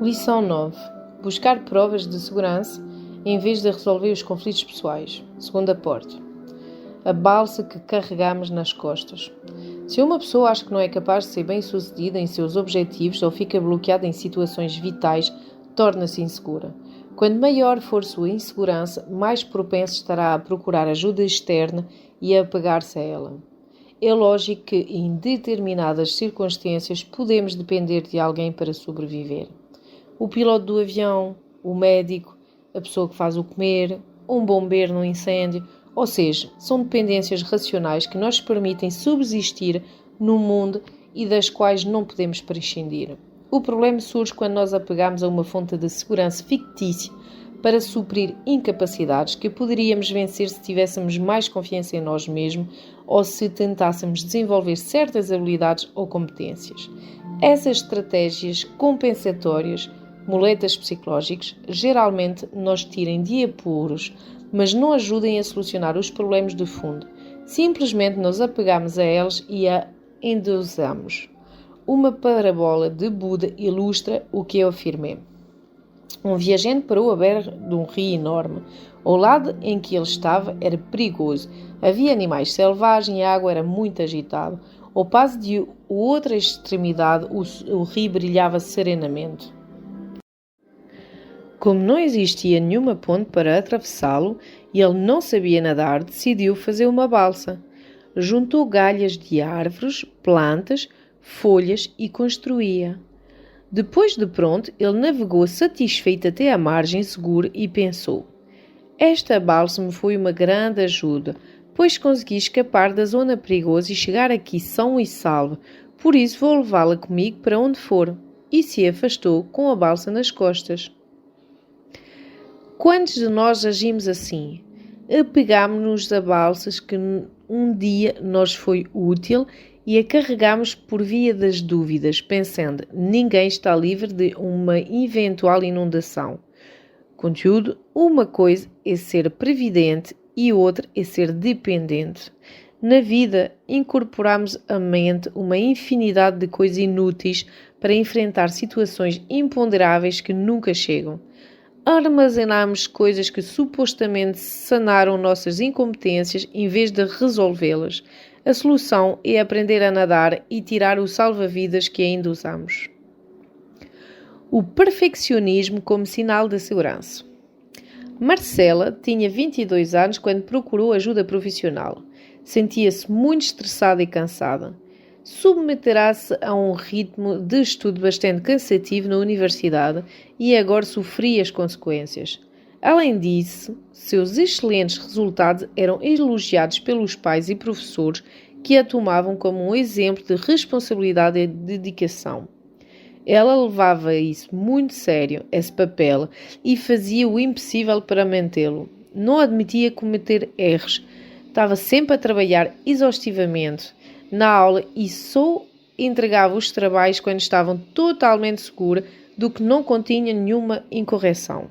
Lição 9. Buscar provas de segurança em vez de resolver os conflitos pessoais. Segunda parte. A balsa que carregamos nas costas. Se uma pessoa acha que não é capaz de ser bem-sucedida em seus objetivos ou fica bloqueada em situações vitais, torna-se insegura. Quanto maior for sua insegurança, mais propensa estará a procurar ajuda externa e a apegar-se a ela. É lógico que, em determinadas circunstâncias, podemos depender de alguém para sobreviver. O piloto do avião, o médico, a pessoa que faz o comer, um bombeiro no incêndio, ou seja, são dependências racionais que nos permitem subsistir no mundo e das quais não podemos prescindir. O problema surge quando nós apegamos a uma fonte de segurança fictícia para suprir incapacidades que poderíamos vencer se tivéssemos mais confiança em nós mesmos ou se tentássemos desenvolver certas habilidades ou competências. Essas estratégias compensatórias, muletas psicológicas, geralmente nos tirem de apuros, mas não ajudem a solucionar os problemas de fundo. Simplesmente nos apegamos a elas e a endeusamos. Uma parábola de Buda ilustra o que eu afirmei. Um viajante parou à beira de um rio enorme. Ao lado em que ele estava era perigoso. Havia animais selvagens e a água era muito agitada. Ao passo de outra extremidade, o rio brilhava serenamente. Como não existia nenhuma ponte para atravessá-lo e ele não sabia nadar, decidiu fazer uma balsa. Juntou galhas de árvores, plantas, folhas e construía. Depois de pronto, ele navegou satisfeito até a margem segura e pensou: esta balsa me foi uma grande ajuda, pois consegui escapar da zona perigosa e chegar aqui são e salvo, por isso vou levá-la comigo para onde for. E se afastou com a balsa nas costas. Quantos de nós agimos assim? Apegamos-nos a balsas que um dia nos foi útil e a carregamos por via das dúvidas, pensando, ninguém está livre de uma eventual inundação. Contudo, uma coisa é ser previdente e outra é ser dependente. Na vida, incorporamos à mente uma infinidade de coisas inúteis para enfrentar situações imponderáveis que nunca chegam. Armazenamos coisas que supostamente sanaram nossas incompetências em vez de resolvê-las. A solução é aprender a nadar e tirar o salva-vidas que ainda usamos. O perfeccionismo como sinal de segurança. Marcela tinha 22 anos quando procurou ajuda profissional. Sentia-se muito estressada e cansada. Submeterá-se a um ritmo de estudo bastante cansativo na universidade e agora sofria as consequências. Além disso, seus excelentes resultados eram elogiados pelos pais e professores que a tomavam como um exemplo de responsabilidade e dedicação. Ela levava isso muito sério, esse papel, e fazia o impossível para mantê-lo. Não admitia cometer erros. Estava sempre a trabalhar exaustivamente na aula e só entregava os trabalhos quando estavam totalmente segura do que não continha nenhuma incorreção.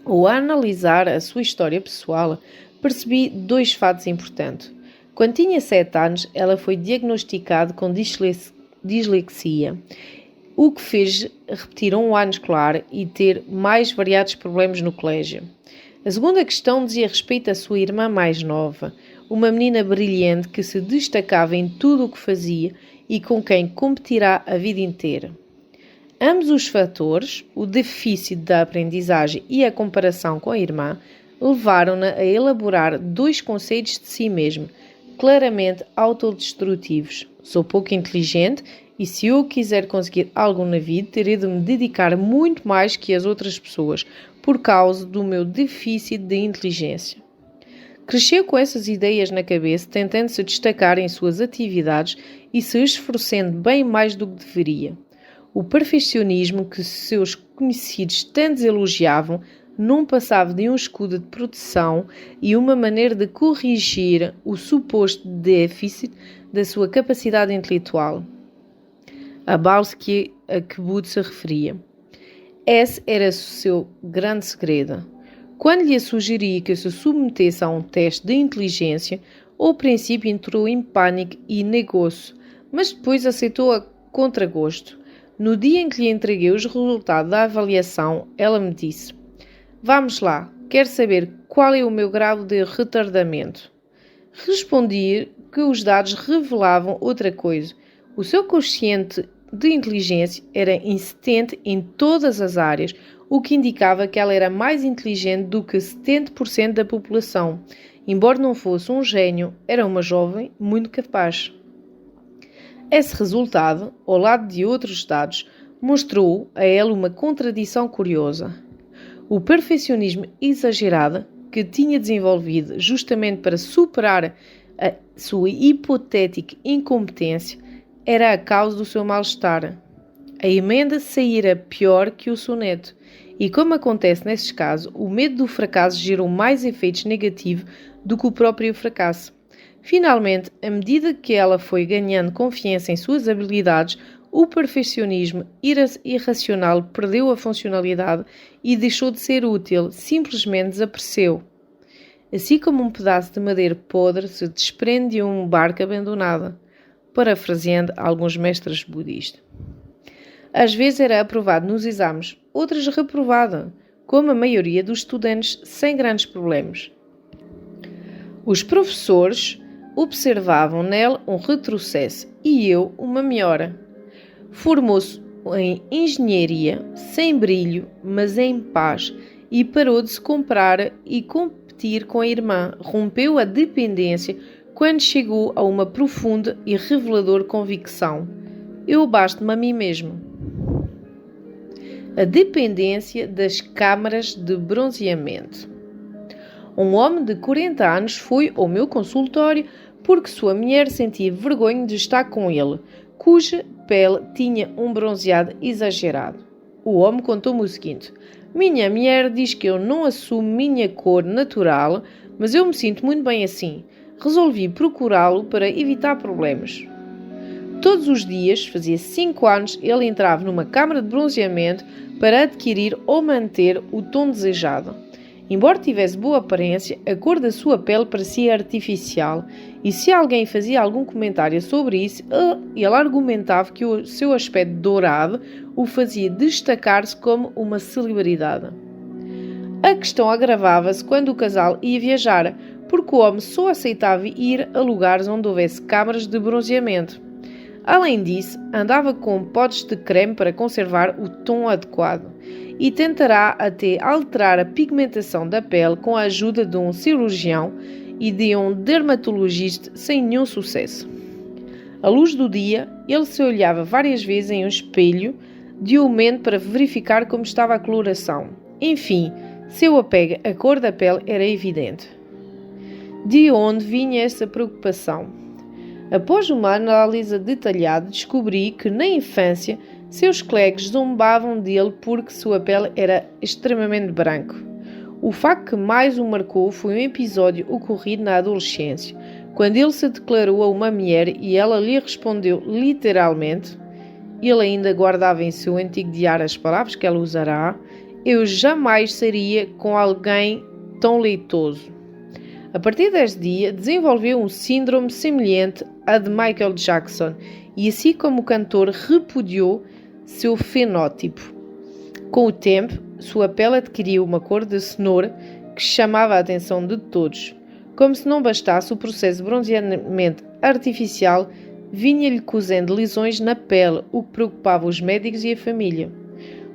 Ao analisar a sua história pessoal, percebi dois fatos importantes. Quando tinha 7 anos, ela foi diagnosticada com dislexia, o que fez repetir um ano escolar e ter mais variados problemas no colégio. A segunda questão dizia respeito à sua irmã mais nova, uma menina brilhante que se destacava em tudo o que fazia e com quem competirá a vida inteira. Ambos os fatores, o déficit da aprendizagem e a comparação com a irmã, levaram-na a elaborar dois conceitos de si mesma, claramente autodestrutivos. Sou pouco inteligente e se eu quiser conseguir algo na vida, terei de me dedicar muito mais que as outras pessoas, por causa do meu déficit de inteligência. Cresceu com essas ideias na cabeça, tentando se destacar em suas atividades e se esforçando bem mais do que deveria. O perfeccionismo que seus conhecidos tanto elogiavam não passava de um escudo de proteção e uma maneira de corrigir o suposto déficit da sua capacidade intelectual. A balsa a que Buda se referia. Esse era o seu grande segredo. Quando lhe sugeri que se submetesse a um teste de inteligência, ao princípio entrou em pânico e negou-se, mas depois aceitou a contragosto. No dia em que lhe entreguei os resultados da avaliação, ela me disse: "Vamos lá, quero saber qual é o meu grau de retardamento." Respondi que os dados revelavam outra coisa. O seu quociente de inteligência era insistente em todas as áreas, o que indicava que ela era mais inteligente do que 70% da população. Embora não fosse um gênio, era uma jovem muito capaz. Esse resultado, ao lado de outros dados, mostrou a ela uma contradição curiosa. O perfeccionismo exagerado que tinha desenvolvido justamente para superar a sua hipotética incompetência era a causa do seu mal-estar. A emenda saíra pior que o soneto, e como acontece nesses casos, o medo do fracasso gerou mais efeitos negativos do que o próprio fracasso. Finalmente, à medida que ela foi ganhando confiança em suas habilidades, o perfeccionismo irracional perdeu a funcionalidade e deixou de ser útil, simplesmente desapareceu. Assim como um pedaço de madeira podre se desprende de um barco abandonado, parafraseando alguns mestres budistas. Às vezes era aprovado nos exames, outras reprovado, como a maioria dos estudantes, sem grandes problemas. Os professores observavam nele um retrocesso e eu uma melhora. Formou-se em engenharia, sem brilho, mas em paz, e parou de se comparar e competir com a irmã. Rompeu a dependência quando chegou a uma profunda e reveladora convicção: eu basto-me a mim mesmo. A dependência das câmaras de bronzeamento. Um homem de 40 anos foi ao meu consultório porque sua mulher sentia vergonha de estar com ele, cuja pele tinha um bronzeado exagerado. O homem contou-me o seguinte: minha mulher diz que eu não assumo minha cor natural, mas eu me sinto muito bem assim. Resolvi procurá-lo para evitar problemas. Todos os dias, fazia 5 anos, ele entrava numa câmara de bronzeamento para adquirir ou manter o tom desejado. Embora tivesse boa aparência, a cor da sua pele parecia artificial, e se alguém fazia algum comentário sobre isso, ele argumentava que o seu aspecto dourado o fazia destacar-se como uma celebridade. A questão agravava-se quando o casal ia viajar, porque o homem só aceitava ir a lugares onde houvesse câmaras de bronzeamento. Além disso, andava com potes de creme para conservar o tom adequado e tentará até alterar a pigmentação da pele com a ajuda de um cirurgião e de um dermatologista sem nenhum sucesso. À luz do dia, ele se olhava várias vezes em um espelho de aumento para verificar como estava a coloração. Enfim, seu apego à cor da pele era evidente. De onde vinha essa preocupação? Após uma análise detalhada, descobri que na infância seus colegas zombavam dele porque sua pele era extremamente branca. O facto que mais o marcou foi um episódio ocorrido na adolescência, quando ele se declarou a uma mulher e ela lhe respondeu literalmente, ele ainda guardava em seu antigo diário as palavras que ela usará: eu jamais sairia com alguém tão leitoso. A partir deste dia, desenvolveu um síndrome semelhante à de Michael Jackson e, assim como o cantor, repudiou seu fenótipo. Com o tempo, sua pele adquiriu uma cor de cenoura que chamava a atenção de todos. Como se não bastasse, o processo de bronzeamento artificial vinha-lhe cozendo lesões na pele, o que preocupava os médicos e a família.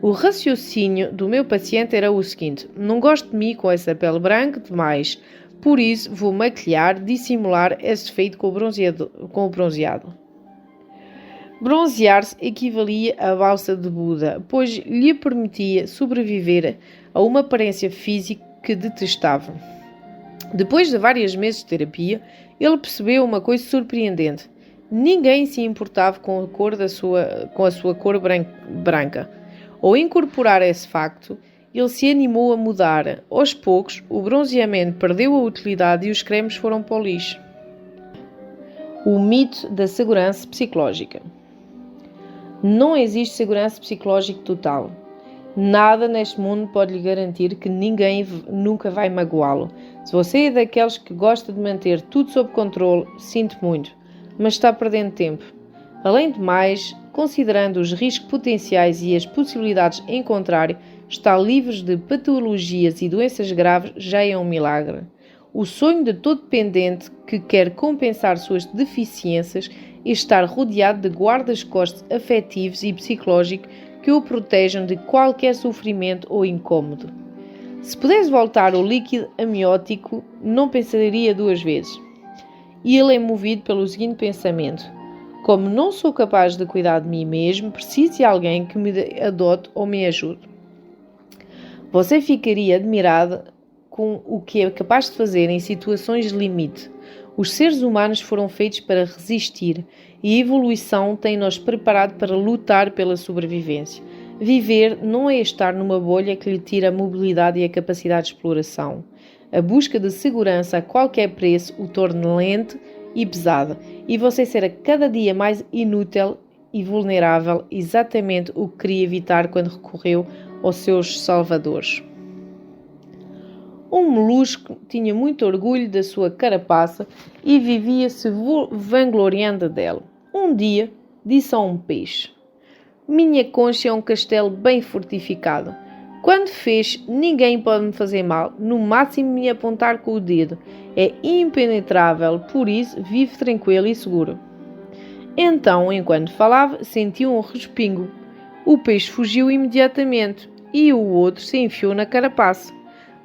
O raciocínio do meu paciente era o seguinte: não gosto de mim com essa pele branca demais, por isso vou maquilhar, dissimular esse efeito com o bronzeado. Bronzear-se equivalia à balsa de Buda, pois lhe permitia sobreviver a uma aparência física que detestava. Depois de vários meses de terapia, ele percebeu uma coisa surpreendente: ninguém se importava com a sua cor branca. Ao incorporar esse facto, ele se animou a mudar. Aos poucos, o bronzeamento perdeu a utilidade e os cremes foram para o lixo. O mito da segurança psicológica. Não existe segurança psicológica total. Nada neste mundo pode lhe garantir que ninguém nunca vai magoá-lo. Se você é daqueles que gosta de manter tudo sob controle, sinto muito, mas está perdendo tempo. Além de mais, considerando os riscos potenciais e as possibilidades em contrário, estar livres de patologias e doenças graves já é um milagre. O sonho de todo dependente que quer compensar suas deficiências é estar rodeado de guardas-costas afetivos e psicológicos que o protejam de qualquer sofrimento ou incômodo. Se pudesse voltar ao líquido amniótico, não pensaria duas vezes. E ele é movido pelo seguinte pensamento: como não sou capaz de cuidar de mim mesmo, preciso de alguém que me adote ou me ajude. Você ficaria admirado com o que é capaz de fazer em situações de limite. Os seres humanos foram feitos para resistir e a evolução tem-nos preparado para lutar pela sobrevivência. Viver não é estar numa bolha que lhe tira a mobilidade e a capacidade de exploração. A busca de segurança a qualquer preço o torna lento e pesado, e você será cada dia mais inútil e vulnerável, exatamente o que queria evitar quando recorreu aos seus salvadores. Um molusco tinha muito orgulho da sua carapaça e vivia-se vangloriando dela. Um dia, disse a um peixe: minha concha é um castelo bem fortificado. Quando fez, ninguém pode me fazer mal, no máximo me apontar com o dedo. É impenetrável, por isso vive tranquilo e seguro. Então, enquanto falava, sentiu um respingo. O peixe fugiu imediatamente e o outro se enfiou na carapaça.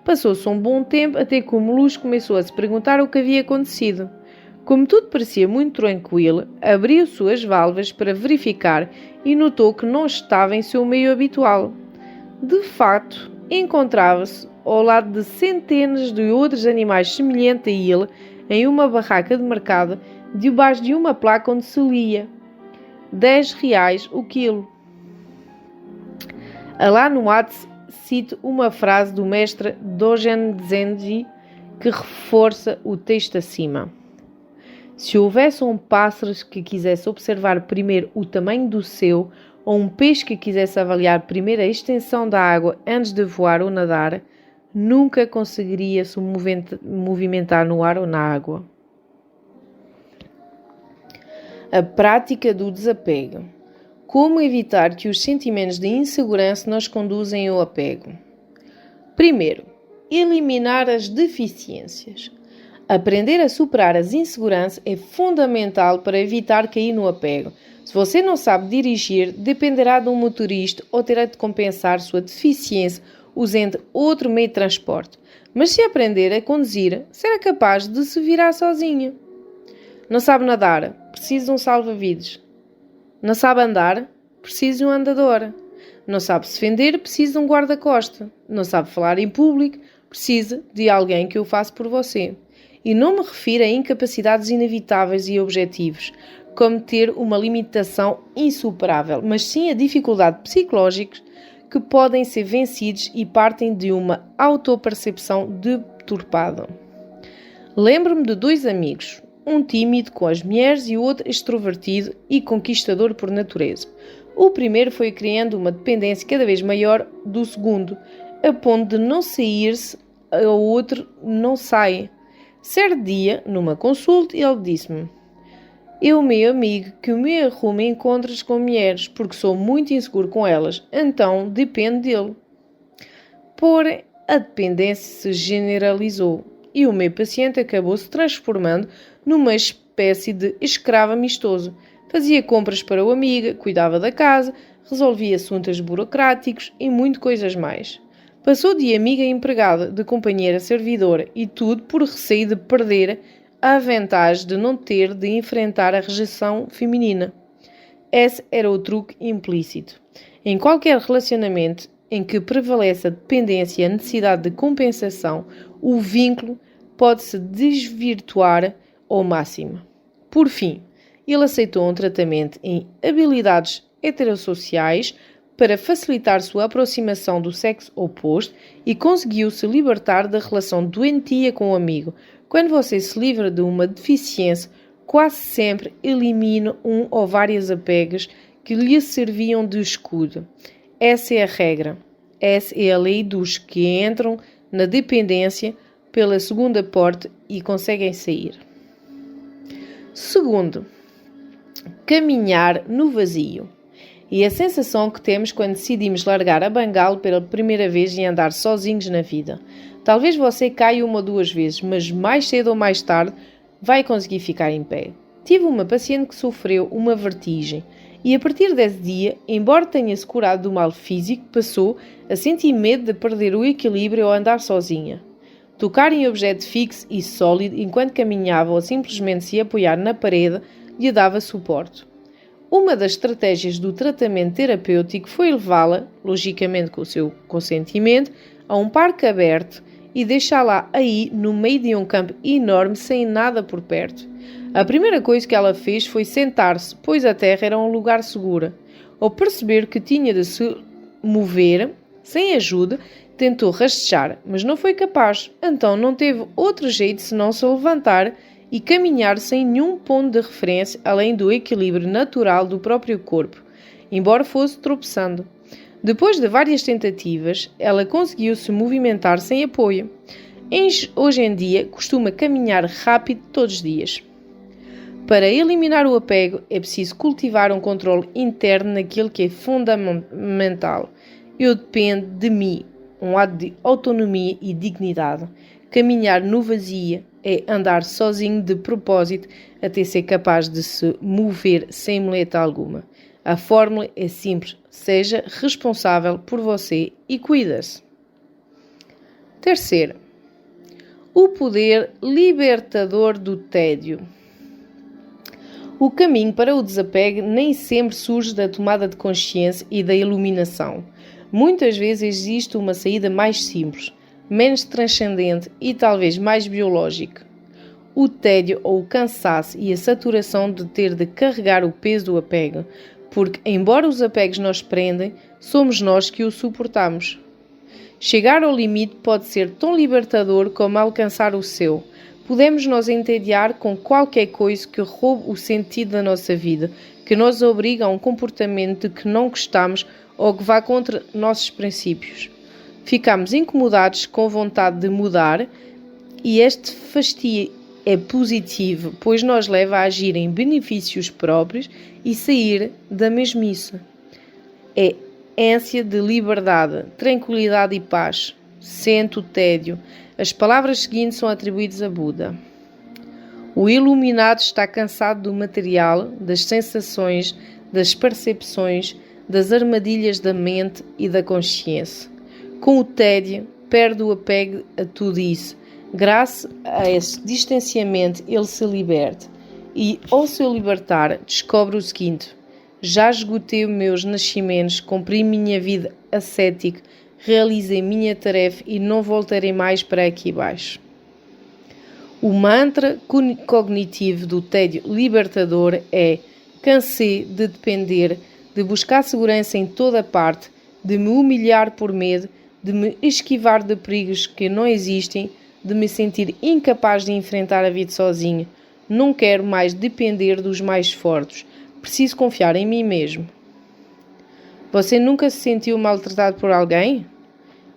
Passou-se um bom tempo até que o molusco começou a se perguntar o que havia acontecido. Como tudo parecia muito tranquilo, abriu suas válvulas para verificar e notou que não estava em seu meio habitual. De facto, encontrava-se ao lado de centenas de outros animais semelhantes a ele em uma barraca de mercado debaixo de uma placa onde se lia R$10 o quilo. Lá no ato cito uma frase do mestre Dogen Zenji que reforça o texto acima. Se houvesse um pássaro que quisesse observar primeiro o tamanho do seu, ou um peixe que quisesse avaliar primeiro a extensão da água antes de voar ou nadar, nunca conseguiria se movimentar no ar ou na água. A prática do desapego. Como evitar que os sentimentos de insegurança nos conduzem ao apego? Primeiro, eliminar as deficiências. Aprender a superar as inseguranças é fundamental para evitar cair no apego. Se você não sabe dirigir, dependerá de um motorista ou terá de compensar sua deficiência usando outro meio de transporte. Mas se aprender a conduzir, será capaz de se virar sozinho. Não sabe nadar? Precisa de um salva-vidas. Não sabe andar? Precisa de um andador. Não sabe se defender? Precisa de um guarda-costas. Não sabe falar em público? Precisa de alguém que o faça por você. E não me refiro a incapacidades inevitáveis e objetivos, como ter uma limitação insuperável, mas sim a dificuldades psicológicas que podem ser vencidos e partem de uma autopercepção deturpada. Lembro-me de dois amigos, um tímido com as mulheres e o outro extrovertido e conquistador por natureza. O primeiro foi criando uma dependência cada vez maior do segundo, a ponto de não sair-se, o outro não sai. Certo dia, numa consulta, ele disse-me: eu, meu amigo, que me arrumo encontros com mulheres, porque sou muito inseguro com elas, então depende dele. Porém, a dependência se generalizou e o meu paciente acabou se transformando numa espécie de escravo amistoso. Fazia compras para o amigo, cuidava da casa, resolvia assuntos burocráticos e muito coisas mais. Passou de amiga a empregada, de companheira a servidora e tudo por receio de perder a vantagem de não ter de enfrentar a rejeição feminina. Esse era o truque implícito. Em qualquer relacionamento em que prevalece a dependência e a necessidade de compensação, o vínculo pode-se desvirtuar ao máximo. Por fim, ele aceitou um tratamento em habilidades heterossociais para facilitar sua aproximação do sexo oposto e conseguiu se libertar da relação doentia com o amigo. Quando você se livra de uma deficiência, quase sempre elimina um ou vários apegos que lhe serviam de escudo. Essa é a regra. Essa é a lei dos que entram na dependência pela segunda porta e conseguem sair. Segundo, caminhar no vazio. e a sensação que temos quando decidimos largar a bengala pela primeira vez e andar sozinhos na vida. Talvez você caia 1 ou 2 vezes, mas mais cedo ou mais tarde vai conseguir ficar em pé. Tive uma paciente que sofreu uma vertigem e a partir desse dia, embora tenha-se curado do mal físico, passou a sentir medo de perder o equilíbrio ao andar sozinha. Tocar em objeto fixo e sólido enquanto caminhava ou simplesmente se apoiar na parede lhe dava suporte. Uma das estratégias do tratamento terapêutico foi levá-la, logicamente com o seu consentimento, a um parque aberto e deixá-la aí no meio de um campo enorme sem nada por perto. A primeira coisa que ela fez foi sentar-se, pois a terra era um lugar seguro. Ao perceber que tinha de se mover, sem ajuda, tentou rastejar, mas não foi capaz. Então não teve outro jeito senão se levantar e caminhar sem nenhum ponto de referência além do equilíbrio natural do próprio corpo, embora fosse tropeçando. Depois de várias tentativas, ela conseguiu se movimentar sem apoio. Hoje em dia, costuma caminhar rápido todos os dias. Para eliminar o apego, é preciso cultivar um controle interno naquilo que é fundamental. Eu dependo de mim, um ato de autonomia e dignidade. Caminhar no vazio é andar sozinho de propósito até ser capaz de se mover sem muleta alguma. A fórmula é simples. Seja responsável por você e cuida-se. Terceiro, o poder libertador do tédio. O caminho para o desapego nem sempre surge da tomada de consciência e da iluminação. Muitas vezes existe uma saída mais simples, menos transcendente e talvez mais biológica. O tédio ou o cansaço e a saturação de ter de carregar o peso do apego, porque, embora os apegos nos prendem, somos nós que o suportamos. Chegar ao limite pode ser tão libertador como alcançar o seu. Podemos nos entediar com qualquer coisa que roube o sentido da nossa vida, que nos obriga a um comportamento de que não gostamos ou que vá contra nossos princípios. Ficamos incomodados com vontade de mudar e este fastio é positivo, pois nos leva a agir em benefícios próprios e sair da mesmice. É ânsia de liberdade, tranquilidade e paz. Sente o tédio. As palavras seguintes são atribuídas a Buda. O iluminado está cansado do material, das sensações, das percepções, das armadilhas da mente e da consciência. Com o tédio, perde o apego a tudo isso. Graças a esse distanciamento, ele se liberta. E, ao se libertar, descobre o seguinte: já esgotei os meus nascimentos, cumpri minha vida ascética, realizei minha tarefa e não voltarei mais para aqui baixo. O mantra cognitivo do tédio libertador é: cansei de depender, de buscar segurança em toda parte, de me humilhar por medo, de me esquivar de perigos que não existem, de me sentir incapaz de enfrentar a vida sozinho. Não quero mais depender dos mais fortes. Preciso confiar em mim mesmo. Você nunca se sentiu maltratado por alguém?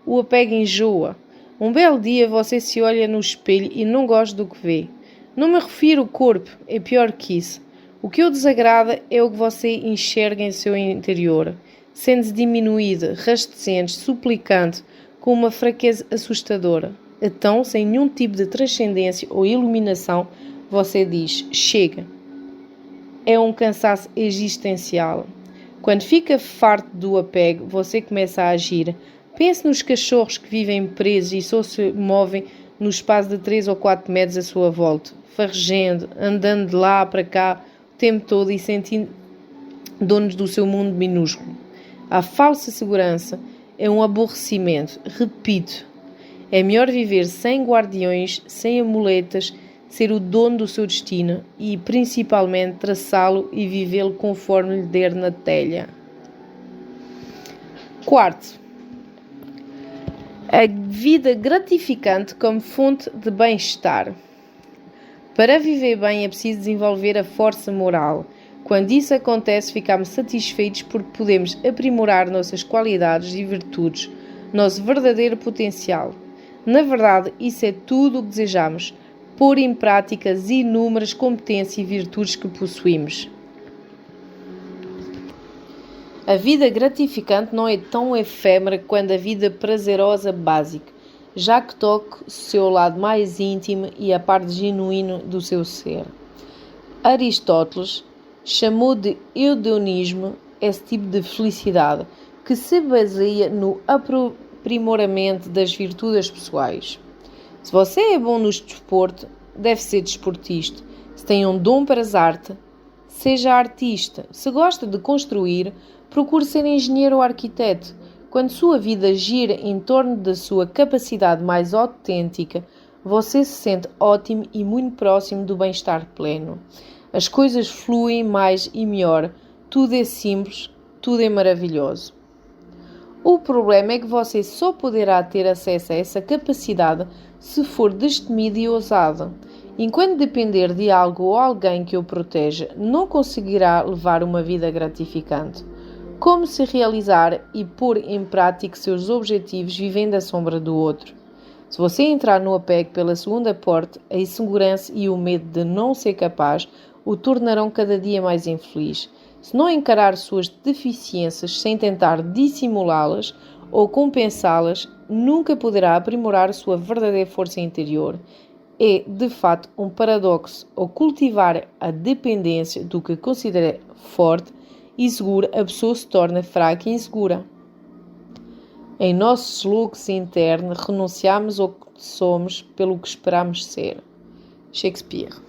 O apego enjoa. Um belo dia você se olha no espelho e não gosta do que vê. Não me refiro ao corpo, é pior que isso. O que o desagrada é o que você enxerga em seu interior. Sente-se diminuído, rastecente, suplicante, com uma fraqueza assustadora. Então, sem nenhum tipo de transcendência ou iluminação, você diz: chega. É um cansaço existencial. Quando fica farto do apego, você começa a agir. Pense nos cachorros que vivem presos e só se movem no espaço de 3 ou 4 metros à sua volta, farejando, andando de lá para cá o tempo todo e sentindo donos do seu mundo minúsculo. A falsa segurança é um aborrecimento. Repito, é melhor viver sem guardiões, sem amuletas, ser o dono do seu destino e, principalmente, traçá-lo e vivê-lo conforme lhe der na telha. Quarto, a vida gratificante como fonte de bem-estar. Para viver bem é preciso desenvolver a força moral. Quando isso acontece, ficamos satisfeitos porque podemos aprimorar nossas qualidades e virtudes, nosso verdadeiro potencial. Na verdade, isso é tudo o que desejamos, pôr em prática as inúmeras competências e virtudes que possuímos. A vida gratificante não é tão efêmera quanto a vida prazerosa básica, já que toca o seu lado mais íntimo e a parte genuína do seu ser. Aristóteles chamou de hedonismo esse tipo de felicidade, que se baseia no aprimoramento das virtudes pessoais. Se você é bom no desporto, deve ser desportista. Se tem um dom para as artes, seja artista. Se gosta de construir, procure ser engenheiro ou arquiteto. Quando sua vida gira em torno da sua capacidade mais autêntica, você se sente ótimo e muito próximo do bem-estar pleno. As coisas fluem mais e melhor. Tudo é simples, tudo é maravilhoso. O problema é que você só poderá ter acesso a essa capacidade se for destemido e ousado. Enquanto depender de algo ou alguém que o proteja, não conseguirá levar uma vida gratificante. Como se realizar e pôr em prática seus objetivos vivendo à sombra do outro? Se você entrar no apego pela segunda porta, a insegurança e o medo de não ser capaz o tornarão cada dia mais infeliz. Se não encarar suas deficiências sem tentar dissimulá-las ou compensá-las, nunca poderá aprimorar sua verdadeira força interior. É, de fato, um paradoxo ao cultivar a dependência do que considera forte e segura, a pessoa se torna fraca e insegura. Em nossos luxos internos, renunciamos ao que somos pelo que esperamos ser. Shakespeare.